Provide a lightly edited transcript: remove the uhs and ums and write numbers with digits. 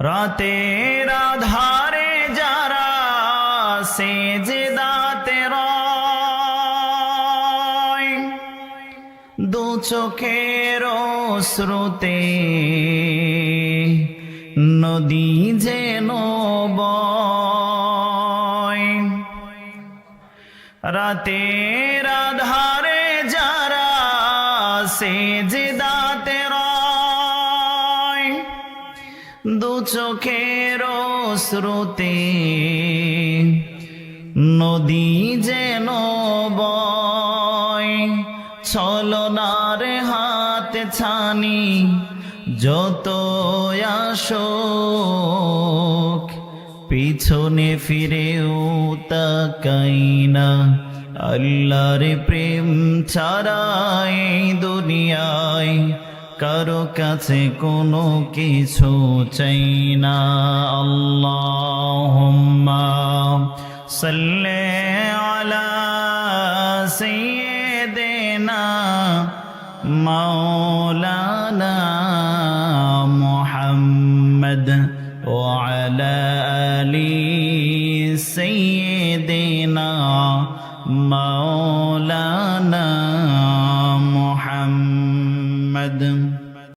রাতের আধারে যারা সেজদাতে রয়, দু চোখের অশ্রুতে নদী যেন বয়। রাতের আধারে যারা সেজদাতে রয়, দু চোখের অশ্রুতে নদী যেন বয়। ছলনার হাত ছানি যত আসুক, পিছনে ফিরেও তাকাই না। আল্লাহর প্রেম ছাড়া এই দুনিয়ায় কারো কাছে কোনো কিছু চাই না। আল্লাহুম্মা সাল্লি আলা সাইয়্যিদিনা মাওলানা মুহাম্মদ ওয়া আলা আলি সাইয়্যিদিনা মাওলানা